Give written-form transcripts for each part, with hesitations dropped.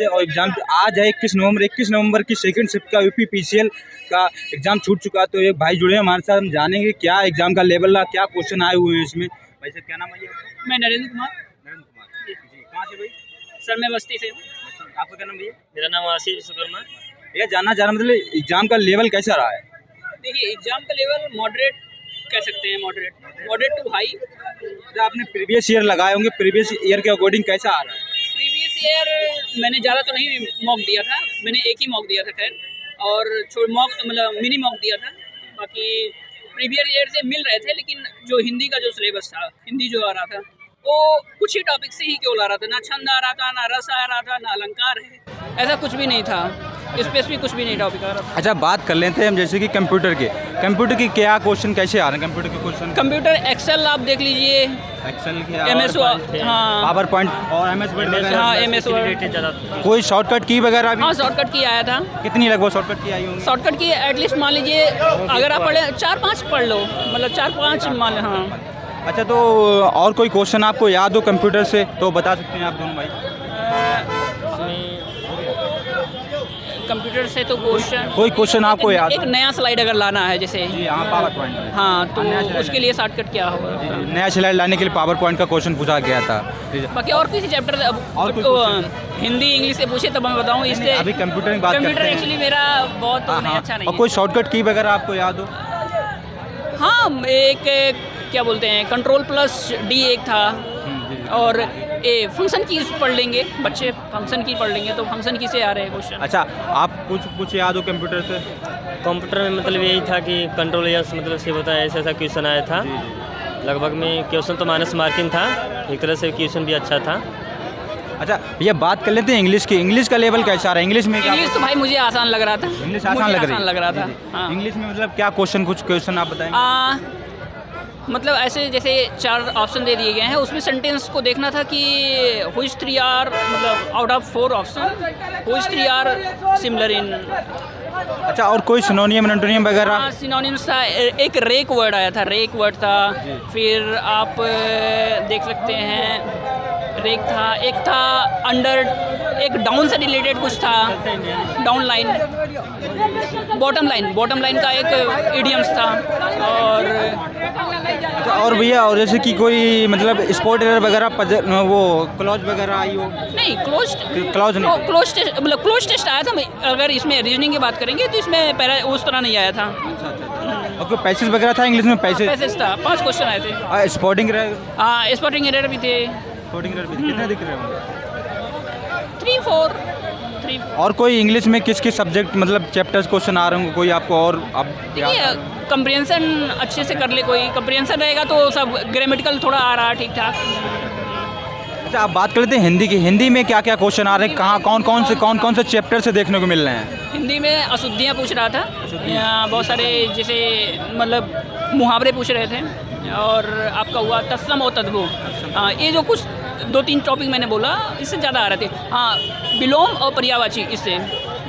थे और एग्जाम आज है 21 नवंबर की सेकंड शिफ्ट का यूपीपीसीएल का एग्जाम छूट चुका। तो एक भाई जुड़े हैं हमारे साथ, हम जानेंगे क्या एग्जाम का लेवल रहा, क्या क्वेश्चन आए हुए हैं इसमें। भाई साहब क्या नाम है? मैं नरेंद्र कुमार। नरेंद्र कुमार जी, कहाँ से भाई? सर मैं बस्ती से हूँ। आपका क्या नाम भैया? मेरा नाम आशीष विश्वकर्मा। भैया जानना चाह रहा मतलब एग्जाम का लेवल कैसा रहा है? देखिए एग्जाम का लेवल मॉडरेट कह सकते हैं, मॉडरेट टू हाई। तो आपने प्रीवियस ईयर लगाए होंगे, प्रीवियस ईयर के अकॉर्डिंग कैसा आ रहा है? प्रीवियस ईयर मैंने ज़्यादा तो नहीं मॉक दिया था, मैंने एक ही मॉक दिया था खैर, और मॉक मतलब मिनी मॉक दिया था। बाकी प्रीवियस ईयर से मिल रहे थे, लेकिन जो हिंदी का जो सिलेबस था, हिंदी जो आ रहा था वो कुछ ही टॉपिक से ही केवल आ रहा था, ना छंद आ रहा था, ना रस आ रहा था, ना अलंकार है, ऐसा कुछ भी नहीं था, स्पेसिफिक कुछ भी नहीं टॉपिक आ रहा था। अच्छा बात कर लेते हैं हम जैसे कि कंप्यूटर की क्या क्वेश्चन कैसे आ रहे हैं? कंप्यूटर के क्वेश्चन, कंप्यूटर एक्सेल आप देख लीजिए, एक्सेल के, MS हाँ, पावर पॉइंट और MS वर्ड वगैरह। हाँ MS वर्ड। कोई शॉर्टकट की वगैरह भी? हाँ शॉर्टकट की आया था। कितनी लगभग शॉर्टकट की आई होंगी? शॉर्टकट की एटलीस्ट मान लीजिए अगर आप पढ़े 4-5 पढ़ लो, मतलब 4-5 मान लो। हाँ अच्छा तो और कोई क्वेश्चन आपको याद हो कंप्यूटर से तो बता सकते हैं आप दोनों भाई। कंप्यूटर से तो कोई क्वेश्चन आपको याद? एक नया स्लाइड अगर लाना है जैसे पावर पॉइंट, हाँ तो उसके लिए शॉर्टकट क्या होगा? नया स्लाइड लाने के लिए पावर पॉइंट का क्वेश्चन पूछा गया था। बाकी और किसी चैप्टर हिंदी इंग्लिश से पूछे तब मैं बताऊँ, इससे अभी कंप्यूटर की बात करते हैं। कंप्यूटर एक्चुअली मेरा बहुत अच्छा नहीं है। कोई शॉर्टकट की वगैरह आपको याद हो? हाँ एक क्या बोलते हैं Ctrl+D एक था, और फंक्शन की पढ़ लेंगे बच्चे, फंक्शन की पढ़ लेंगे तो फंक्शन की से आ रहे हैं क्वेश्चन। अच्छा आप कुछ याद हो कंप्यूटर से? कंप्यूटर में मतलब यही था कि कंट्रोल यस मतलब से होता है, ऐसा क्वेश्चन आया था। लगभग में क्वेश्चन तो माइनस मार्किंग था, एक तरह से क्वेश्चन भी अच्छा था। अच्छा भैया बात कर लेते हैं इंग्लिश की। इंग्लिश का लेवल कैसा रहा? इंग्लिश में इंग्लिश तो भाई मुझे आसान लग रहा था। इंग्लिश आसान लग रहा था। हाँ। इंग्लिश में मतलब क्या कुछ क्वेश्चन आप बताएंगे? मतलब ऐसे जैसे 4 ऑप्शन दे दिए गए हैं, उसमें सेंटेंस को देखना था कि व्हिच 3 आर, मतलब out of 4 option which 3 are similar in. अच्छा और कोई सिनोनियम एंटोनियम वगैरह? हाँ सिनोनिम्स था, एक रेक वर्ड आया था, रेक वर्ड था। फिर आप देख सकते हैं रेक था, एक था अंडर, एक डाउन से रिलेटेड कुछ था, डाउन लाइन, बॉटम लाइन का एक इडियम्स था। और भैया और जैसे कि कोई मतलब स्पोर्ट एरर वगैरह वो क्लॉज वगैरह आई हो? नहीं क्लोज टेस्ट, मतलब क्लोज टेस्ट आया था। अगर इसमें रीजनिंग की बात करेंगे तो इसमें उस तरह नहीं आया था। और कोई पैसेज वगैरह था इंग्लिश में? पैसेज था, 5 क्वेश्चन आए थे। Sporting error? हाँ स्पोर्टिंग एरर भी थे। कितने दिख रहे होंगे? 3-4। और कोई इंग्लिश में किस सब्जेक्ट मतलब चैप्टर्स क्वेश्चन आ रहे होंगे कोई आपको? और अब देखिए कंप्रिहेंशन अच्छे से कर ले, कोई कंप्रिहेंशन रहेगा तो सब ग्रामेटिकल थोड़ा आ रहा ठीक ठाक। अच्छा आप बात कर लेते हैं हिंदी की। हिंदी में क्या क्वेश्चन आ रहे हैं? कहाँ कौन से चैप्टर से देखने को मिल रहे हैं? हिंदी में अशुद्धियाँ पूछ रहा था, बहुत सारे जैसे मतलब मुहावरे पूछ रहे थे, और आपका हुआ तत्सम और तद्भव। ये जो कुछ 2-3 टॉपिक मैंने बोला इससे ज़्यादा आ रहे थे। हाँ विलोम और पर्यायवाची, इससे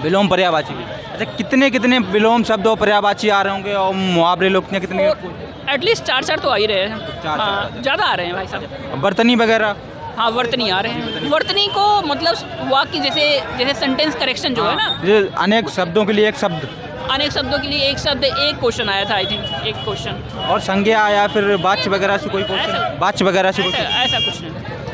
विलोम पर्यायवाची भी। अच्छा कितने विलोम शब्द और पर्यायवाची आ रहे होंगे और मुहावरे लोग कितने? एटलीस्ट 4 तो आ ही रहे हैं। हाँ ज़्यादा आ रहे हैं भाई साहब। बर्तनी वगैरह? हाँ वर्तनी आ रहे हैं। वर्तनी को मतलब वाक्य जैसे सेंटेंस करेक्शन जो है ना, अनेक शब्दों के लिए एक शब्द, अनेक शब्दों के लिए एक शब्द, एक क्वेश्चन आया था आई थिंक, एक क्वेश्चन। और संज्ञा आया फिर वाच्य वगैरह से कोई क्वेश्चन? वाच्य वगैरह से ऐसा कुछ नहीं।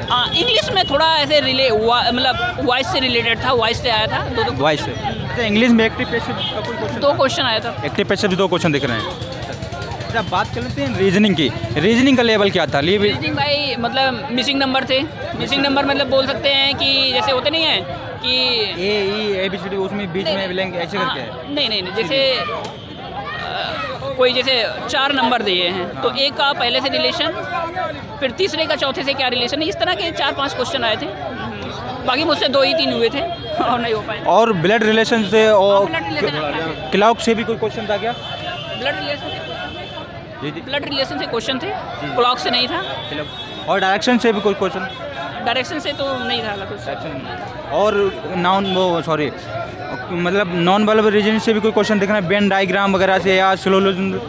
हाँ इंग्लिश में थोड़ा ऐसे मतलब वॉइस से रिलेटेड था, वॉइस से आया था। 2 वॉइस से। अच्छा इंग्लिश में एक्टिव पैसिव का कोई क्वेश्चन? 2 क्वेश्चन आया था। एक्टिव पैसिव भी 2 क्वेश्चन दिख रहे हैं। अच्छा बात कर लेते हैं रीजनिंग की। रीजनिंग का लेवल क्या था? रीजनिंग भाई मतलब मिसिंग नंबर थे। मिसिंग नंबर मतलब बोल सकते हैं कि जैसे होते नहीं है कि ABCD उसमें बीच में ब्लैंक ऐसे करके? नहीं जैसे कोई जैसे 4 नंबर दिए हैं तो एक का पहले से रिलेशन, फिर तीसरे का चौथे से क्या रिलेशन है, इस तरह के 4-5 क्वेश्चन आए थे। बाकी मुझसे 2 ही 3 हुए थे और नहीं हो पाए। और ब्लड रिलेशन से और क्लॉक से भी कोई क्वेश्चन था क्या? ब्लड रिलेशन से क्वेश्चन थे, क्लॉक से नहीं था। और डायरेक्शन से भी कोई क्वेश्चन? डायरेक्शन से तो नहीं था। और मतलब नॉन वर्बल रीजनिंग से भी कोई क्वेश्चन दिख रहा है? वेन डायग्राम वगैरह से या सिलोजिज्म?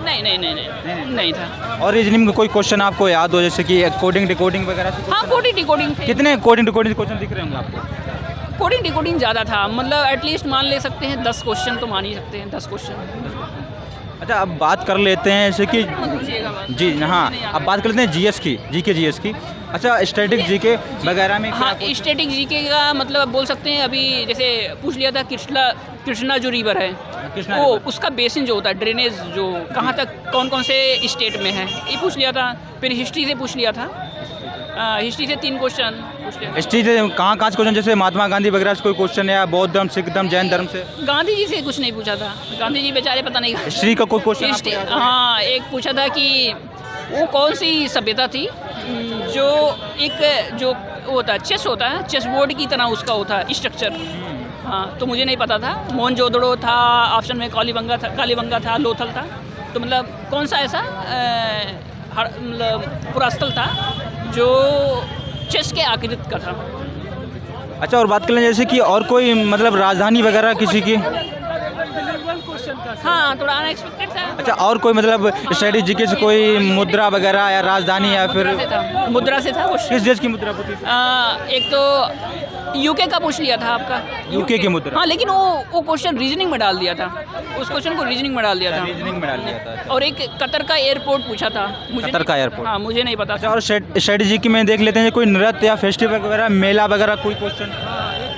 नहीं था। और रीजनिंग में कोई क्वेश्चन आपको याद हो जैसे कि कोडिंग डिकोडिंग वगैरह से? हाँ कोडिंग डिकोडिंग थे। कितने कोडिंग डिकोडिंग क्वेश्चन दिख रहे होंगे आपको? डिकोडिंग डिकोडिंग ज़्यादा था, मतलब एटलीस्ट मान ले सकते हैं 10 क्वेश्चन तो मान ही सकते हैं, 10 क्वेश्चन। अच्छा, अब बात कर लेते हैं जैसे कि जी हाँ, अब बात कर लेते हैं जीएस की, जीके जीएस की। अच्छा, स्टैटिक जीके वगैरह में हाँ, स्टैटिक जीके का मतलब बोल सकते हैं, अभी जैसे पूछ लिया था कृष्णा जो रिवर है, कृष्णा वो रिवर। उसका बेसिन जो होता है, ड्रेनेज जो कहाँ तक कौन कौन से स्टेट में है, ये पूछ लिया था। फिर हिस्ट्री से पूछ लिया था, हिस्ट्री से 3 क्वेश्चन पूछ लिया था। हिस्ट्री से कहाँ से क्वेश्चन, जैसे महात्मा गांधी वगैरह से कोई क्वेश्चन, या बौद्ध धर्म, सिख धर्म, जैन धर्म से? गांधी जी से कुछ नहीं पूछा था, गांधी जी बेचारे पता नहीं। हिस्ट्री का कोई क्वेश्चन? हाँ, एक पूछा था कि वो कौन सी सभ्यता थी जो एक जो वो होता है चेस होता है, चेस बोर्ड की तरह उसका होता है स्ट्रक्चर। हाँ, तो मुझे नहीं पता था। मोहनजोदड़ो था ऑप्शन में, कालीबंगा था, लोथल था। तो मतलब कौन सा ऐसा मतलब पुरास्थल था जो चेस के आकृति का था। अच्छा, और बात कर लें जैसे कि और कोई मतलब राजधानी वगैरह किसी की? हाँ, थोड़ा अनएक्सपेक्टेड था। अच्छा, और कोई मतलब स्टडी जीके से कोई मुद्रा वगैरह या राजधानी या फिर मुद्रा से था किस देश की मुद्रा पूछी? एक तो यूके का पूछ लिया था आपका, यूके की मुद्रा। हाँ, लेकिन वो क्वेश्चन रीजनिंग में डाल दिया था, उस क्वेश्चन को रीजनिंग में डाल दिया था। रीजनिंग में डाल दिया था। और एक कतर का एयरपोर्ट पूछा था, कतर का एयरपोर्ट? हाँ, मुझे नहीं पता। अच्छा, और स्टडी जीके में देख लेते हैं कोई नृत्य या फेस्टिवल वगैरह, मेला वगैरह कोई क्वेश्चन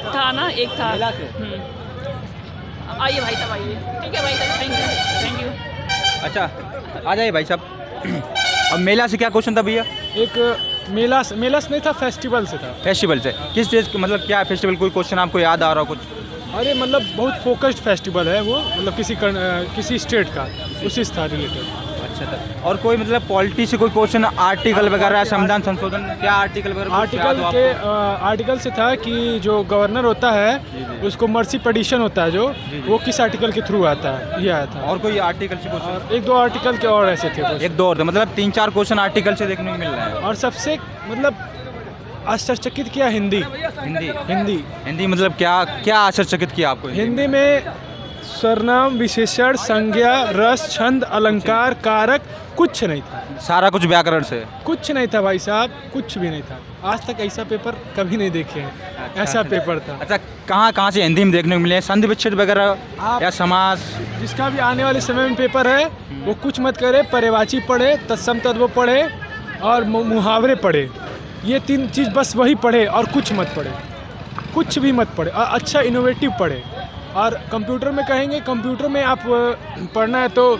था ना, एक था। मेला से? आइए भाई साहब, आइए। ठीक है भाई साहब, थैंक यू। अच्छा, आ जाइए भाई साहब। अब मेला से क्या क्वेश्चन था भैया? एक मेला से नहीं था, फेस्टिवल से था। फेस्टिवल से किस देश का, मतलब क्या फेस्टिवल, कोई क्वेश्चन आपको याद आ रहा हो कुछ? अरे मतलब बहुत फोकस्ड फेस्टिवल है वो, मतलब किसी स्टेट का, उसी से था रिलेटेड। अच्छा था। और कोई मतलब पॉलिटी से कोई क्वेश्चन, आर्टिकल वगैरह, संविधान संशोधन, क्या आर्टिकल वगैरह? आर्टिकल से था कि जो गवर्नर होता है उसको मर्सी पिटीशन होता है जो, वो किस आर्टिकल के थ्रू आता है, ये आया था। और कोई आर्टिकल से क्वेश्चन? और 1-2 आर्टिकल के और ऐसे थे, 1-2 और थे, मतलब 3-4 क्वेश्चन आर्टिकल से देखने को मिल रहा है। और सबसे मतलब आश्चर्यचकित किया हिंदी। हिंदी मतलब क्या आश्चर्यचकित किया आपको? हिंदी में सर्वनाम, विशेषण, संज्ञा, रस, छंद, अलंकार, कारक कुछ नहीं था। सारा कुछ व्याकरण से? कुछ नहीं था भाई साहब, कुछ भी नहीं था। आज तक ऐसा पेपर कभी नहीं देखे हैं। ऐसा पेपर था। अच्छा, कहाँ से हिंदी में देखने को मिले? संधि विच्छेद वगैरह या समास? जिसका भी आने वाले समय में पेपर है वो कुछ मत करे, पर्यायवाची पढ़े, तत्सम तद्भव पढ़े और मुहावरे पढ़े। ये 3 चीज़ बस वही पढ़े और कुछ मत पढ़े, कुछ भी मत पढ़े। और अच्छा इनोवेटिव पढ़े। और कंप्यूटर में कहेंगे, कंप्यूटर में आप पढ़ना है तो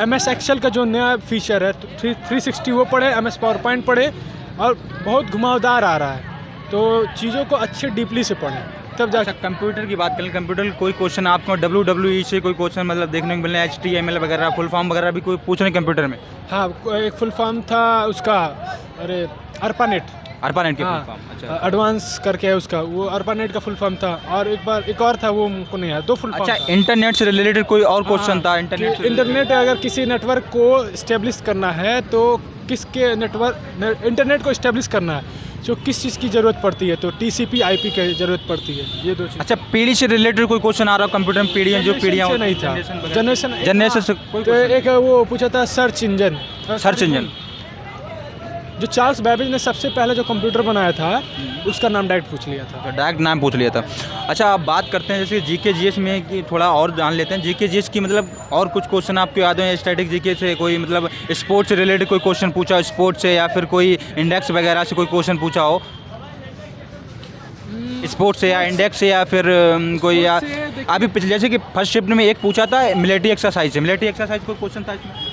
MS एक्सेल का जो नया फीचर है 360 वो पढ़े, MS पावरपॉइंट पढ़े। और बहुत घुमावदार आ रहा है, तो चीज़ों को अच्छे डीपली से पढ़ें तब जा। अच्छा, कंप्यूटर की बात करें, कंप्यूटर कोई क्वेश्चन आपको WWE से कोई क्वेश्चन मतलब देखने को मिलना, HTML वगैरह फुल फॉर्म वगैरह भी कोई पूछ रहे कंप्यूटर में? हाँ, एक फुल फॉर्म था उसका, अरे ARPANET की हाँ, फुल फॉर्म? अच्छा, एडवांस करके है उसका, वो ARPANET का फुल फॉर्म था। और एक और था, वो हमको नहीं आया। 2 फुल फॉर्म। अच्छा, इंटरनेट से रिलेटेड कोई और क्वेश्चन था? इंटरनेट अगर किसी नेटवर्क को इस्टेब्लिश करना है तो किसके इंटरनेट को इस्टेब्लिश करना है जो किस चीज़ की ज़रूरत पड़ती है, तो TCP IP की ज़रूरत पड़ती है, ये 2 चीज़। अच्छा, पीढ़ी से रिलेटेड कोई क्वेश्चन आ रहा हो कंप्यूटर में? पीढ़ियाँ जो पीढ़ियाँ नहीं था, जनरेशन से तो एक वो पूछा था सर्च इंजन। जो चार्ल्स बेबेज ने सबसे पहले जो कंप्यूटर बनाया था उसका नाम डायरेक्ट पूछ लिया था। डायरेक्ट नाम पूछ लिया था। अच्छा, अब बात करते हैं जैसे जीके जीएस में कि थोड़ा और जान लेते हैं। जीके जीएस की मतलब और कुछ क्वेश्चन आपको याद हो? स्टैटिक जीके से कोई मतलब स्पोर्ट्स से रिलेटेड कोई क्वेश्चन पूछा हो, स्पोर्ट्स से, या फिर कोई इंडेक्स वगैरह से कोई क्वेश्चन पूछा हो? स्पोर्ट्स से या इंडेक्स से, या फिर कोई, या अभी पिछले जैसे कि फर्स्ट शिफ्ट में एक पूछा था मिलिट्री एक्सरसाइज से, मिलिट्री एक्सरसाइज कोई क्वेश्चन था इसमें?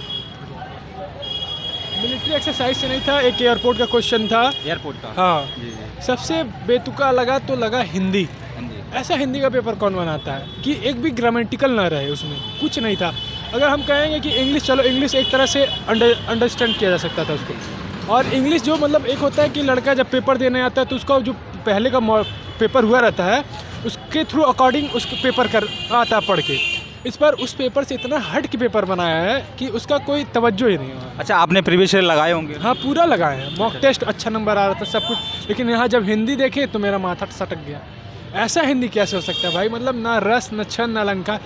मिलिट्री एक्सरसाइज से नहीं था, एक एयरपोर्ट का क्वेश्चन था। एयरपोर्ट का? हाँ। जी। सबसे बेतुका लगा हिंदी। ऐसा हिंदी का पेपर कौन बनाता है कि एक भी ग्रामेटिकल ना रहे उसमें, कुछ नहीं था। अगर हम कहेंगे कि इंग्लिश, चलो इंग्लिश एक तरह से अंडरस्टैंड किया जा सकता था उसको। और इंग्लिश जो मतलब एक होता है कि लड़का जब पेपर देने आता है तो उसका जो पहले का पेपर हुआ रहता है उसके थ्रू अकॉर्डिंग उसको पेपर कर आता पढ़ के। इस पर उस पेपर से इतना हट के पेपर बनाया है कि उसका कोई तवज्जो ही नहीं हुआ। अच्छा, आपने प्रीवियस ईयर लगाए होंगे? हाँ, पूरा लगाए हैं। मॉक टेस्ट अच्छा नंबर आ रहा था, सब कुछ। लेकिन यहाँ जब हिंदी देखे तो मेरा माथा सटक गया। ऐसा हिंदी कैसे हो सकता है भाई? मतलब ना रस, न छंद, न अलंकार।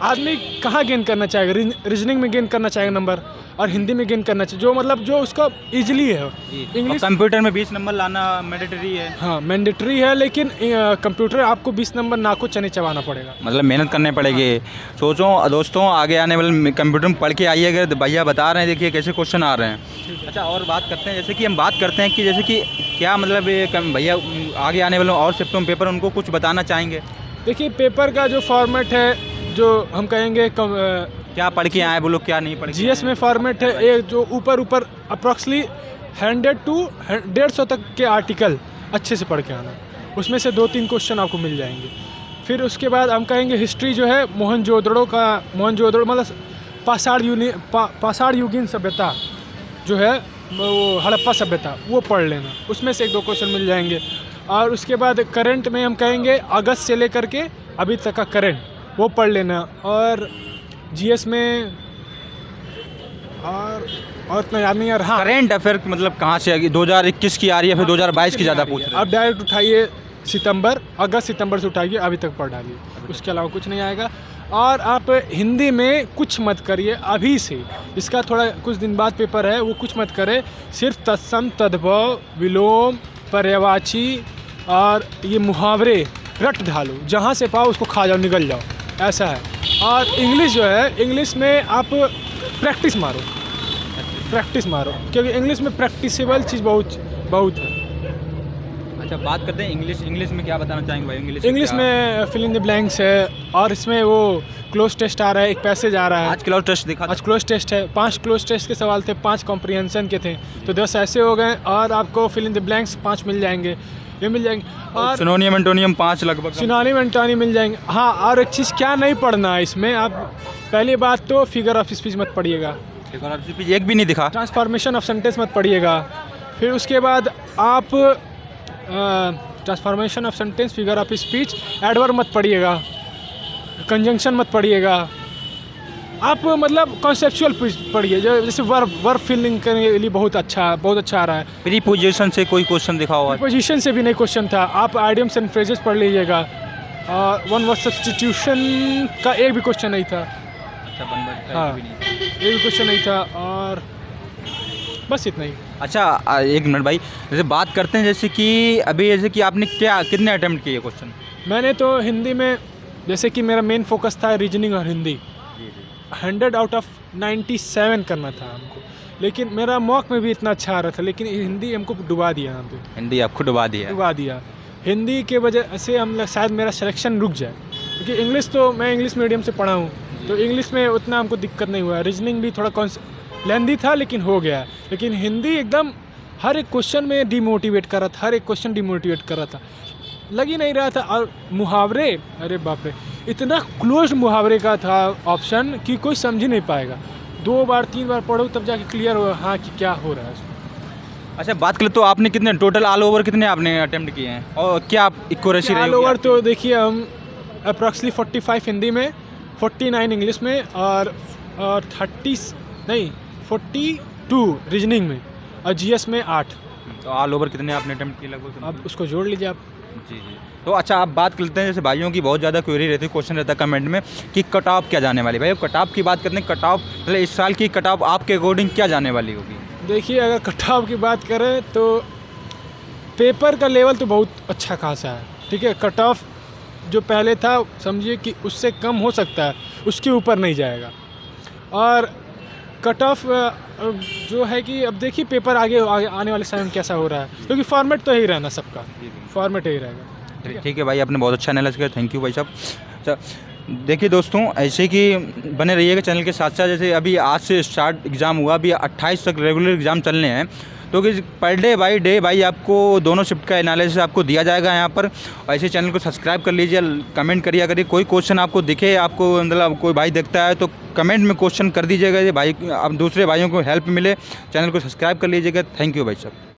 आदमी कहाँ गेन करना चाहेगा? रीजनिंग में गेन करना चाहेगा नंबर, और हिंदी में गेन करना चाहिए, जो मतलब जो उसका ईजिली है। इंग्लिश कंप्यूटर में 20 नंबर लाना मैंडेटरी है। हाँ मैंडेटरी है, लेकिन कंप्यूटर आपको 20 नंबर नाको चने चबाना पड़ेगा, मतलब मेहनत करने पड़ेगी। सोचो दोस्तों, आगे आने वाले कंप्यूटर में पढ़ के आइएगा, तो भैया बता रहे हैं, देखिए कैसे क्वेश्चन आ रहे हैं। अच्छा, और बात करते हैं, जैसे कि हम बात करते हैं कि जैसे कि क्या मतलब ये भैया आगे आने वाले और सिस्टम पेपर उनको कुछ बताना चाहेंगे? देखिए पेपर का जो फॉर्मेट है, जो हम कहेंगे क्या पढ़ के आए, बोलो क्या नहीं पढ़ के जीएस में फॉर्मेट है, एक जो ऊपर अप्रॉक्सली 100 to 150 तक के आर्टिकल अच्छे से पढ़ के आना, उसमें से 2-3 क्वेश्चन आपको मिल जाएंगे। फिर उसके बाद हम कहेंगे हिस्ट्री जो है मोहनजोदड़ो मतलब पाषाण युगीन सभ्यता जो है, वो हड़प्पा सभ्यता, वो पढ़ लेना, उसमें से 1-2 क्वेश्चन मिल जाएंगे। और उसके बाद करंट में हम कहेंगे अगस्त से लेकर के अभी तक का करंट, वो पढ़ लेना। और जीएस में और इतना याद नहीं यार। हाँ, करेंट अफेयर मतलब कहाँ से 2021 की आ रही है, फिर 2022 की ज़्यादा पूछ रहे हैं? आप डायरेक्ट उठाइए अगस्त सितंबर से उठाइए, अभी तक पढ़ डालिए, उसके अलावा कुछ नहीं आएगा। और आप हिंदी में कुछ मत करिए अभी से, इसका थोड़ा कुछ दिन बाद पेपर है, वो कुछ मत करें, सिर्फ तत्सम तद्भव विलोम पर्यायवाची और ये मुहावरे रट ढालो, जहाँ से पाओ उसको खा जाओ, निकल जाओ, ऐसा है। और इंग्लिश जो है, इंग्लिश में आप प्रैक्टिस मारो, क्योंकि इंग्लिश में प्रैक्टिसेबल चीज़ बहुत है। अच्छा, बात करते हैं इंग्लिश में क्या बताना चाहेंगे भाई? इंग्लिश में फिल इन द ब्लैंक्स है, और इसमें वो क्लोज टेस्ट आ रहा है, एक पैसेज आ रहा है। आज क्लोज टेस्ट दिखा, आज क्लोज टेस्ट है, 5 क्लोज टेस्ट के सवाल थे, 5 कॉम्प्रिहेंशन के थे, तो 10 ऐसे हो गए। और आपको फिल इन द ब्लैंक्स 5 मिल जाएंगे, ये मिल जाएंगे। और सिनोनियम एंटोनियम 5 लगभग, सिनोनिम एंटोनिम मिल जाएंगे। हाँ, और एक चीज़ क्या नहीं पढ़ना है इसमें, आप पहली बात तो फिगर ऑफ स्पीच मत पढ़िएगा, एक भी नहीं दिखा। ट्रांसफॉर्मेशन ऑफ सेंटेंस मत पढ़िएगा। फिर उसके बाद आप transformation of sentence, figure of speech, adverb मत पढ़िएगा, कंजंक्शन मत पढ़िएगा। आप मतलब कॉन्सेप्चुअल पढ़िए, जैसे वर्ब फिलिंग करने के लिए बहुत अच्छा आ रहा है। प्रीपोजिशन से कोई क्वेश्चन दिखा हुआ? प्रीपोजिशन से भी नहीं क्वेश्चन था, आप आइडियम्स एंड फ्रेजेस पढ़ लीजिएगा। और वन वर्ड सब्स्टिट्यूशन का एक भी क्वेश्चन नहीं था। अच्छा, हाँ, एक भी क्वेश्चन नहीं था, और बस इतना ही। अच्छा, एक मिनट भाई, जैसे बात करते हैं, जैसे कि अभी जैसे कि आपने कितने अटेम्प्ट किए क्वेश्चन? मैंने तो हिंदी में, जैसे कि मेरा मेन फोकस था रीजनिंग और हिंदी, 100 आउट ऑफ 97 करना था हमको, लेकिन मेरा मॉक में भी इतना अच्छा आ रहा था, लेकिन हिंदी हमको डुबा दिया। यहाँ पे हिंदी आपको डुबा दिया? हिंदी के वजह से हम शायद मेरा सिलेक्शन रुक जाए, क्योंकि इंग्लिश तो मैं इंग्लिश मीडियम से पढ़ा हूँ, तो इंग्लिश में उतना हमको दिक्कत नहीं हुआ। रीजनिंग भी थोड़ा लेंदी था, लेकिन हो गया। लेकिन हिंदी एकदम हर एक क्वेश्चन में डिमोटिवेट कर रहा था, हर एक क्वेश्चन डिमोटिवेट कर रहा था, लग ही नहीं रहा था। और मुहावरे, अरे बाप रे, इतना क्लोज मुहावरे का था ऑप्शन कि कोई समझ ही नहीं पाएगा। 2 बार 3 बार पढ़ो तब जाके क्लियर हो हाँ कि क्या हो रहा है उसमें। अच्छा, बात करें तो आपने कितने टोटल ऑल ओवर कितने आपने अटेम्प्ट किए हैं, और क्या एक्यूरेसी रही? ऑल ओवर तो देखिए हम अप्रॉक्सली 45 हिंदी में, 49 इंग्लिश में, और 42 रीजनिंग में, और जीएस में 8। तो ऑल ओवर कितने आपने अटेम्प्ट किए लगभग? अब उसको जोड़ लीजिए आप। जी। तो अच्छा, आप बात करते हैं, जैसे भाइयों की बहुत ज़्यादा क्वेरी रहती है, क्वेश्चन रहता है कमेंट में कि कट ऑफ क्या जाने वाली? भाई कट ऑफ की बात करते हैं, कट ऑफ मतलब इस साल की कट ऑफ आपके अकॉर्डिंग क्या जाने वाली होगी? देखिए, अगर कट ऑफ की बात करें तो पेपर का लेवल तो बहुत अच्छा खासा है, ठीक है। कट ऑफ जो पहले था समझिए कि उससे कम हो सकता है, उसके ऊपर नहीं जाएगा। और कट ऑफ जो है कि अब देखिए पेपर आगे आने वाले समय में कैसा हो रहा है, क्योंकि फॉर्मेट तो यही रहना, सबका फॉर्मेट यही रहेगा। ठीक है भाई, आपने बहुत अच्छा एनालाइज किया, थैंक यू भाई साहब। अच्छा, देखिए दोस्तों, ऐसे कि बने रहिएगा चैनल के साथ साथ। जैसे अभी आज से स्टार्ट एग्ज़ाम हुआ, अभी 28 तक रेगुलर एग्ज़ाम चलने हैं, तो कि पर डे बाई डे भाई आपको दोनों शिफ्ट का एनालिसिस आपको दिया जाएगा यहाँ पर। ऐसे चैनल को सब्सक्राइब कर लीजिए, कमेंट करिए, अगर कोई क्वेश्चन आपको दिखे, आपको मतलब कोई भाई देखता है तो कमेंट में क्वेश्चन कर दीजिएगा, ये भाई अब दूसरे भाइयों को हेल्प मिले। चैनल को सब्सक्राइब कर लीजिएगा। थैंक यू भाई साहब।